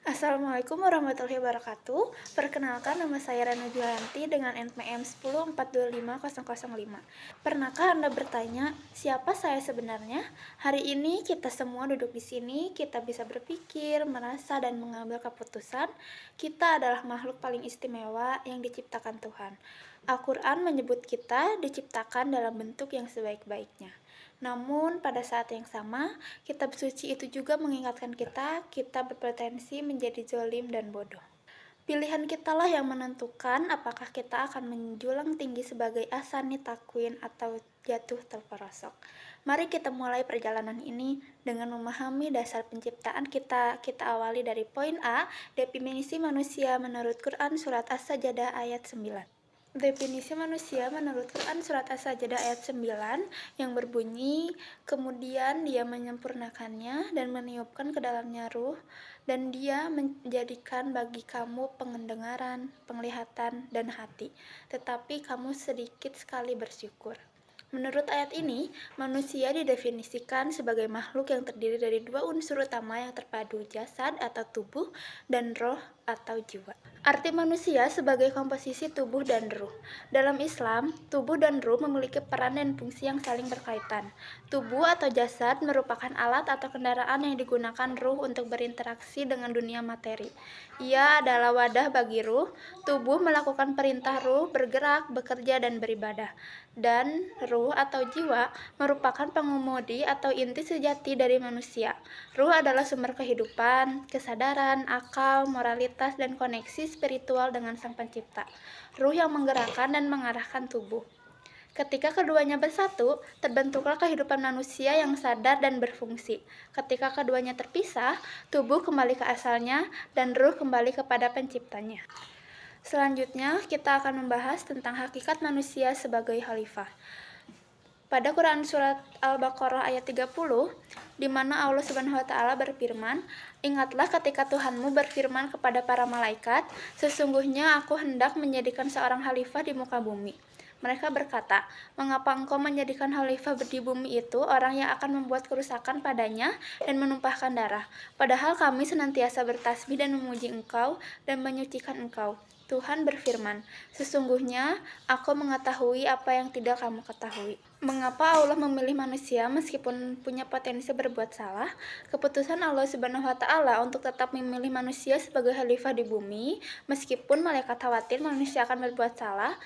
Assalamualaikum warahmatullahi wabarakatuh. Perkenalkan, nama saya Rana Julianti dengan NPM 10425.005. Pernahkah Anda bertanya, siapa saya sebenarnya? Hari ini kita semua duduk di sini, kita bisa berpikir, merasa, dan mengambil keputusan. Kita adalah makhluk paling istimewa yang diciptakan Tuhan. Al-Quran menyebut kita diciptakan dalam bentuk yang sebaik-baiknya. Namun, pada saat yang sama, kitab suci itu juga mengingatkan kita berpotensi menjadi zolim dan bodoh. Pilihan kitalah yang menentukan apakah kita akan menjulang tinggi sebagai asani takwin atau jatuh terperosok. Mari kita mulai perjalanan ini dengan memahami dasar penciptaan kita. Kita awali dari poin A, definisi manusia menurut Quran Surat As-Sajdah ayat 9. Definisi manusia menurut Quran Surat As-Sajdah ayat 9 yang berbunyi, kemudian dia menyempurnakannya dan meniupkan ke dalamnya ruh, dan dia menjadikan bagi kamu pendengaran, penglihatan, dan hati, tetapi kamu sedikit sekali bersyukur. Menurut ayat ini, manusia didefinisikan sebagai makhluk yang terdiri dari dua unsur utama yang terpadu, jasad atau tubuh dan roh atau jiwa. Arti manusia sebagai komposisi tubuh dan ruh. Dalam Islam, tubuh dan ruh memiliki peran dan fungsi yang saling berkaitan. Tubuh atau jasad merupakan alat atau kendaraan yang digunakan ruh untuk berinteraksi dengan dunia materi. Ia adalah wadah bagi ruh. Tubuh melakukan perintah ruh bergerak, bekerja, dan beribadah. Dan ruh atau jiwa merupakan pengemudi atau inti sejati dari manusia. Ruh adalah sumber kehidupan, kesadaran, akal, moralitas, dan koneksi spiritual dengan Sang Pencipta. Ruh yang menggerakkan dan mengarahkan tubuh. Ketika keduanya bersatu, terbentuklah kehidupan manusia yang sadar dan berfungsi. Ketika keduanya terpisah, tubuh kembali ke asalnya dan ruh kembali kepada penciptanya. Selanjutnya, kita akan membahas tentang hakikat manusia sebagai khalifah. Pada Quran Surat Al-Baqarah ayat 30, di mana Allah Subhanahu wa Ta'ala berfirman, "Ingatlah ketika Tuhanmu berfirman kepada para malaikat, sesungguhnya aku hendak menjadikan seorang khalifah di muka bumi." Mereka berkata, "Mengapa engkau menjadikan khalifah di bumi itu orang yang akan membuat kerusakan padanya dan menumpahkan darah? Padahal kami senantiasa bertasbih dan memuji engkau dan menyucikan engkau." Tuhan berfirman, "Sesungguhnya aku mengetahui apa yang tidak kamu ketahui." Mengapa Allah memilih manusia meskipun punya potensi berbuat salah? Keputusan Allah Subhanahu wa Ta'ala untuk tetap memilih manusia sebagai khalifah di bumi, meskipun malaikat khawatir manusia akan berbuat salah,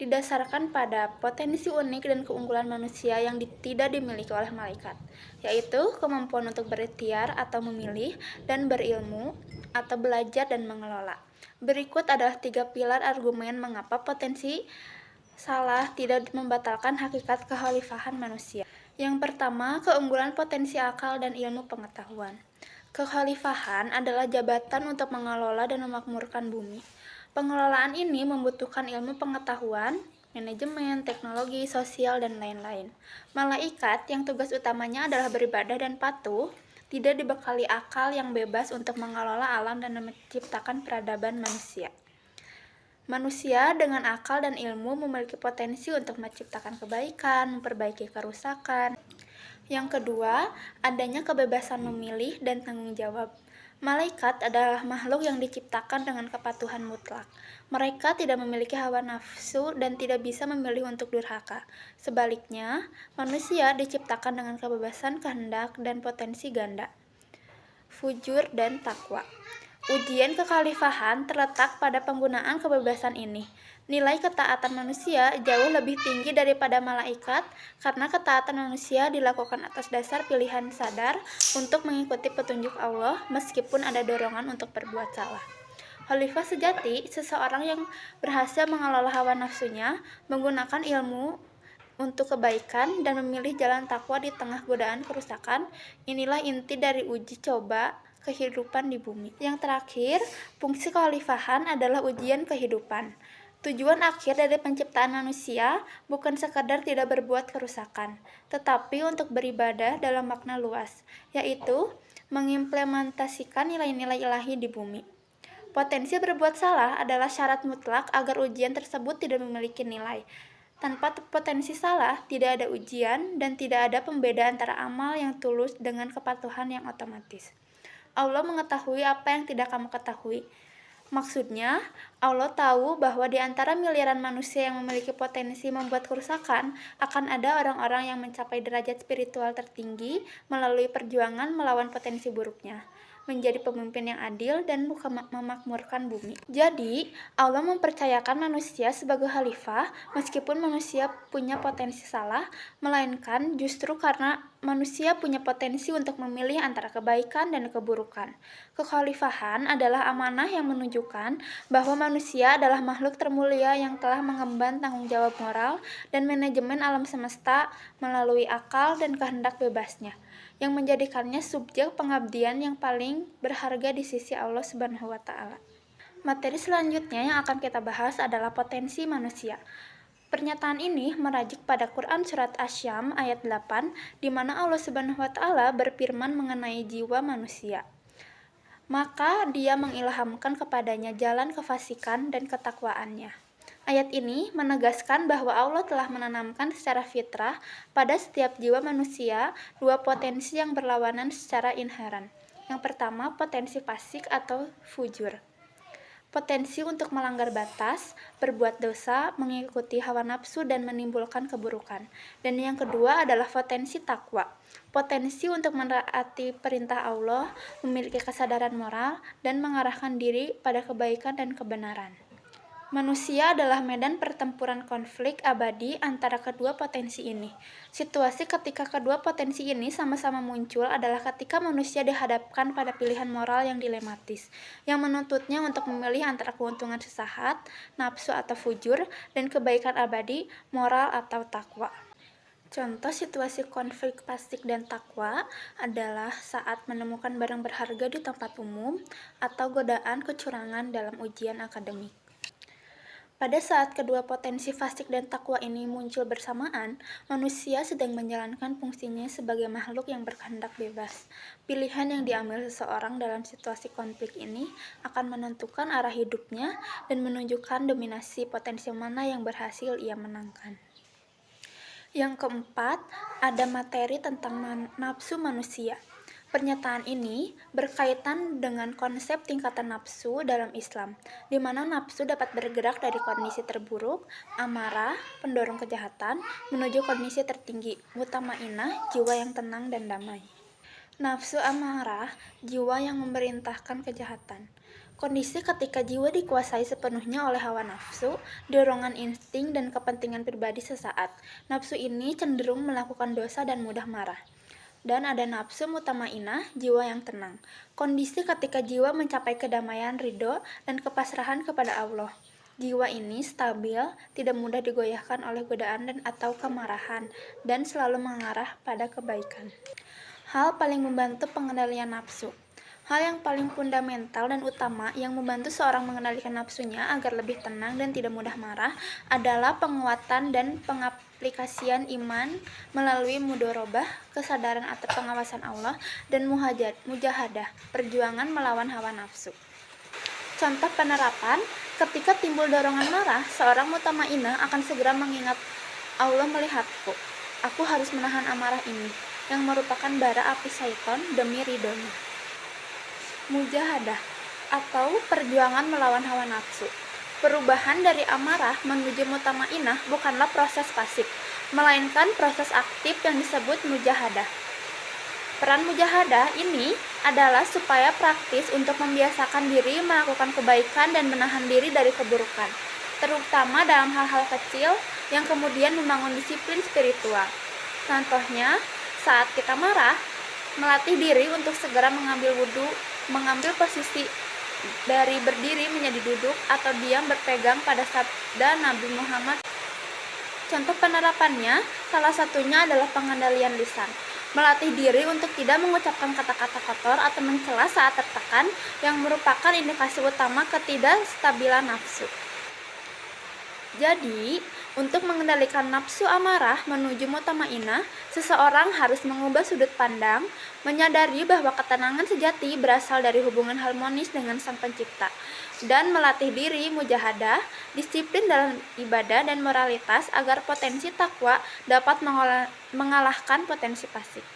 didasarkan pada potensi unik dan keunggulan manusia yang tidak dimiliki oleh malaikat, yaitu kemampuan untuk berikhtiar atau memilih, dan berilmu atau belajar dan mengelola. Berikut adalah 3 pilar argumen mengapa potensi salah tidak membatalkan hakikat kekhalifahan manusia. Yang pertama, keunggulan potensi akal dan ilmu pengetahuan. Kekhalifahan adalah jabatan untuk mengelola dan memakmurkan bumi. Pengelolaan ini membutuhkan ilmu pengetahuan, manajemen, teknologi, sosial, dan lain-lain. Malaikat yang tugas utamanya adalah beribadah dan patuh, tidak dibekali akal yang bebas untuk mengelola alam dan menciptakan peradaban manusia. Manusia dengan akal dan ilmu memiliki potensi untuk menciptakan kebaikan, memperbaiki kerusakan. Yang kedua, adanya kebebasan memilih dan tanggung jawab. Malaikat adalah makhluk yang diciptakan dengan kepatuhan mutlak. Mereka tidak memiliki hawa nafsu dan tidak bisa memilih untuk durhaka. Sebaliknya, manusia diciptakan dengan kebebasan kehendak dan potensi ganda, fujur dan takwa. Ujian kekhalifahan terletak pada penggunaan kebebasan ini. Nilai ketaatan manusia jauh lebih tinggi daripada malaikat karena ketaatan manusia dilakukan atas dasar pilihan sadar untuk mengikuti petunjuk Allah meskipun ada dorongan untuk berbuat salah. Khalifah sejati, seseorang yang berhasil mengelola hawa nafsunya, menggunakan ilmu untuk kebaikan, dan memilih jalan takwa di tengah godaan kerusakan. Inilah inti dari uji coba kehidupan di bumi. Yang terakhir, fungsi kekhalifahan adalah ujian kehidupan. Tujuan akhir dari penciptaan manusia bukan sekadar tidak berbuat kerusakan, tetapi untuk beribadah dalam makna luas, yaitu mengimplementasikan nilai-nilai ilahi di bumi. Potensi berbuat salah adalah syarat mutlak agar ujian tersebut tidak memiliki nilai. Tanpa potensi salah, tidak ada ujian dan tidak ada pembeda antara amal yang tulus dengan kepatuhan yang otomatis. Allah mengetahui apa yang tidak kamu ketahui. Maksudnya, Allah tahu bahwa di antara miliaran manusia yang memiliki potensi membuat kerusakan, akan ada orang-orang yang mencapai derajat spiritual tertinggi melalui perjuangan melawan potensi buruknya, menjadi pemimpin yang adil dan memakmurkan bumi. Jadi, Allah mempercayakan manusia sebagai khalifah meskipun manusia punya potensi salah, melainkan justru karena manusia punya potensi untuk memilih antara kebaikan dan keburukan. Kekhalifahan adalah amanah yang menunjukkan bahwa manusia adalah makhluk termulia yang telah mengemban tanggung jawab moral dan manajemen alam semesta melalui akal dan kehendak bebasnya, yang menjadikannya subjek pengabdian yang paling berharga di sisi Allah Subhanahu wa Ta'ala. Materi selanjutnya yang akan kita bahas adalah potensi manusia. Pernyataan ini merujuk pada Quran Surat Asy-Syams ayat 8, di mana Allah Subhanahu wa Ta'ala berfirman mengenai jiwa manusia. Maka Dia mengilhamkan kepadanya jalan kefasikan dan ketakwaannya. Ayat ini menegaskan bahwa Allah telah menanamkan secara fitrah pada setiap jiwa manusia dua potensi yang berlawanan secara inheren. Yang pertama, potensi fasik atau fujur. Potensi untuk melanggar batas, berbuat dosa, mengikuti hawa nafsu, dan menimbulkan keburukan. Dan yang kedua adalah potensi takwa. Potensi untuk menaati perintah Allah, memiliki kesadaran moral, dan mengarahkan diri pada kebaikan dan kebenaran. Manusia adalah medan pertempuran konflik abadi antara kedua potensi ini. Situasi ketika kedua potensi ini sama-sama muncul adalah ketika manusia dihadapkan pada pilihan moral yang dilematis, yang menuntutnya untuk memilih antara keuntungan sesaat, nafsu atau fujur, dan kebaikan abadi, moral atau takwa. Contoh situasi konflik fasik dan takwa adalah saat menemukan barang berharga di tempat umum atau godaan kecurangan dalam ujian akademik. Pada saat kedua potensi fasik dan takwa ini muncul bersamaan, manusia sedang menjalankan fungsinya sebagai makhluk yang berkehendak bebas. Pilihan yang diambil seseorang dalam situasi konflik ini akan menentukan arah hidupnya dan menunjukkan dominasi potensi mana yang berhasil ia menangkan. Yang keempat, ada materi tentang nafsu manusia. Pernyataan ini berkaitan dengan konsep tingkatan nafsu dalam Islam, di mana nafsu dapat bergerak dari kondisi terburuk, amarah, pendorong kejahatan, menuju kondisi tertinggi, mutmainnah, jiwa yang tenang dan damai. Nafsu amarah, jiwa yang memerintahkan kejahatan. Kondisi ketika jiwa dikuasai sepenuhnya oleh hawa nafsu, dorongan insting, dan kepentingan pribadi sesaat. Nafsu ini cenderung melakukan dosa dan mudah marah. Dan ada nafsu mutmainnah, jiwa yang tenang. Kondisi ketika jiwa mencapai kedamaian, ridho, dan kepasrahan kepada Allah. Jiwa ini stabil, tidak mudah digoyahkan oleh godaan dan atau kemarahan, dan selalu mengarah pada kebaikan. Hal paling membantu pengendalian nafsu. Hal yang paling fundamental dan utama yang membantu seorang mengendalikan nafsunya agar lebih tenang dan tidak mudah marah adalah penguatan dan pengaplikasian iman melalui mudorobah, kesadaran atas pengawasan Allah, dan mujahadah, perjuangan melawan hawa nafsu. Contoh penerapan, ketika timbul dorongan marah, seorang mutmainnah akan segera mengingat, Allah melihatku, aku harus menahan amarah ini, yang merupakan bara api syaitan demi ridhonya. Mujahadah atau perjuangan melawan hawa nafsu. Perubahan dari amarah menuju mutmainnah bukanlah proses pasif, melainkan proses aktif yang disebut mujahadah. Peran mujahadah ini adalah supaya praktis untuk membiasakan diri melakukan kebaikan dan menahan diri dari keburukan, terutama dalam hal-hal kecil yang kemudian membangun disiplin spiritual. Contohnya, saat kita marah, melatih diri untuk segera mengambil wudhu, mengambil posisi dari berdiri menjadi duduk atau diam berpegang pada sabda Nabi Muhammad. Contoh penerapannya, salah satunya adalah pengendalian lisan. Melatih diri untuk tidak mengucapkan kata-kata kotor atau mencela saat tertekan, yang merupakan indikasi utama ketidakstabilan nafsu. Jadi, untuk mengendalikan nafsu amarah menuju mutmainnah, seseorang harus mengubah sudut pandang, menyadari bahwa ketenangan sejati berasal dari hubungan harmonis dengan Sang Pencipta, dan melatih diri mujahadah, disiplin dalam ibadah dan moralitas agar potensi takwa dapat mengalahkan potensi fasik.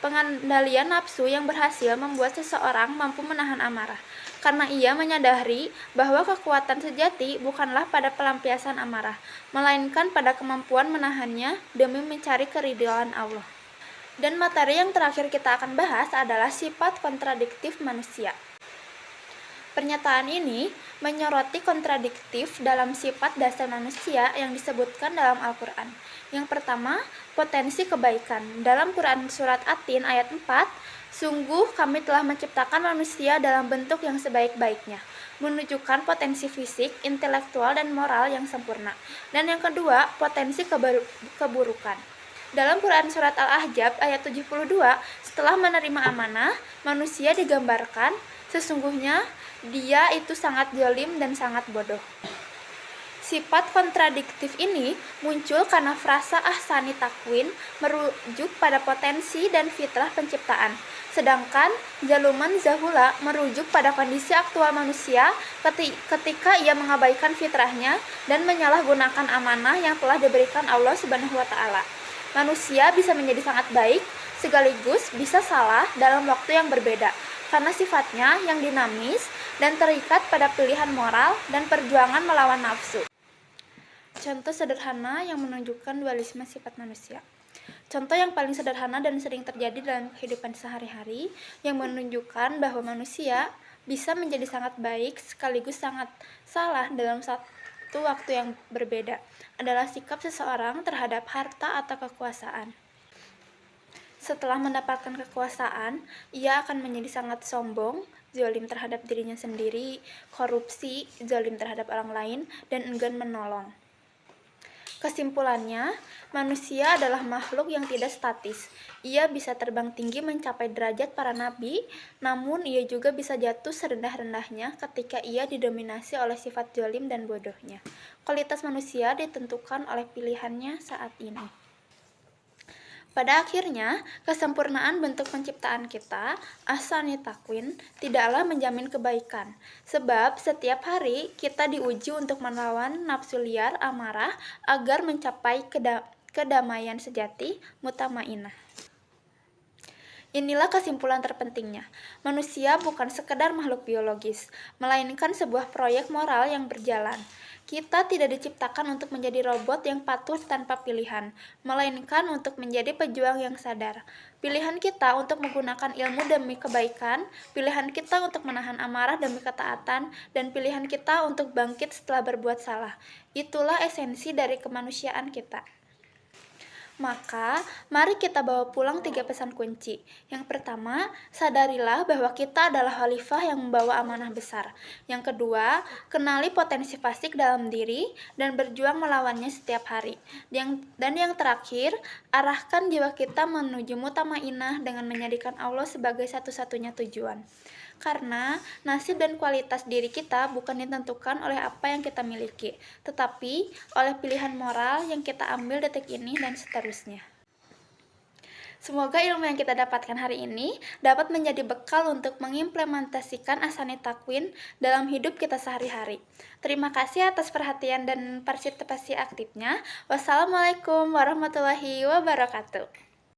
Pengendalian nafsu yang berhasil membuat seseorang mampu menahan amarah, karena ia menyadari bahwa kekuatan sejati bukanlah pada pelampiasan amarah, melainkan pada kemampuan menahannya demi mencari keridhaan Allah. Dan materi yang terakhir kita akan bahas adalah sifat kontradiktif manusia. Pernyataan ini menyoroti kontradiktif dalam sifat dasar manusia yang disebutkan dalam Al-Quran. Yang pertama, potensi kebaikan. Dalam Quran Surat At-Tin ayat 4, sungguh kami telah menciptakan manusia dalam bentuk yang sebaik-baiknya, menunjukkan potensi fisik, intelektual, dan moral yang sempurna. Dan yang kedua, potensi keburukan. Dalam Quran Surat Al-Ahzab ayat 72, setelah menerima amanah, manusia digambarkan sesungguhnya dia itu sangat zalim dan sangat bodoh. Sifat kontradiktif ini muncul karena frasa ahsani takwin merujuk pada potensi dan fitrah penciptaan, sedangkan zaluman zahula merujuk pada kondisi aktual manusia ketika ia mengabaikan fitrahnya dan menyalahgunakan amanah yang telah diberikan Allah Subhanahu wa taala. Manusia bisa menjadi sangat baik sekaligus bisa salah dalam waktu yang berbeda, karena sifatnya yang dinamis dan terikat pada pilihan moral dan perjuangan melawan nafsu. Contoh sederhana yang menunjukkan dualisme sifat manusia. Contoh yang paling sederhana dan sering terjadi dalam kehidupan sehari-hari yang menunjukkan bahwa manusia bisa menjadi sangat baik sekaligus sangat salah dalam satu waktu yang berbeda adalah sikap seseorang terhadap harta atau kekuasaan. Setelah mendapatkan kekuasaan, ia akan menjadi sangat sombong, zalim terhadap dirinya sendiri, korupsi, zalim terhadap orang lain, dan enggan menolong. Kesimpulannya, manusia adalah makhluk yang tidak statis. Ia bisa terbang tinggi mencapai derajat para nabi, namun ia juga bisa jatuh serendah-rendahnya ketika ia didominasi oleh sifat zalim dan bodohnya. Kualitas manusia ditentukan oleh pilihannya saat ini. Pada akhirnya, kesempurnaan bentuk penciptaan kita, ahsani takwin, tidaklah menjamin kebaikan. Sebab setiap hari kita diuji untuk melawan nafsu liar, amarah, agar mencapai kedamaian sejati, mutamainah. Inilah kesimpulan terpentingnya. Manusia bukan sekedar makhluk biologis, melainkan sebuah proyek moral yang berjalan. Kita tidak diciptakan untuk menjadi robot yang patuh tanpa pilihan, melainkan untuk menjadi pejuang yang sadar. Pilihan kita untuk menggunakan ilmu demi kebaikan, pilihan kita untuk menahan amarah demi ketaatan, dan pilihan kita untuk bangkit setelah berbuat salah. Itulah esensi dari kemanusiaan kita. Maka, mari kita bawa pulang 3 pesan kunci. Yang pertama, sadarilah bahwa kita adalah khalifah yang membawa amanah besar. Yang kedua, kenali potensi fasik dalam diri dan berjuang melawannya setiap hari. Dan yang terakhir, arahkan jiwa kita menuju mutamainah dengan menjadikan Allah sebagai satu-satunya tujuan. Karena nasib dan kualitas diri kita bukan ditentukan oleh apa yang kita miliki, tetapi oleh pilihan moral yang kita ambil detik ini dan seterusnya. Semoga ilmu yang kita dapatkan hari ini dapat menjadi bekal untuk mengimplementasikan ahsani takwin dalam hidup kita sehari-hari. Terima kasih atas perhatian dan partisipasi aktifnya. Wassalamualaikum warahmatullahi wabarakatuh.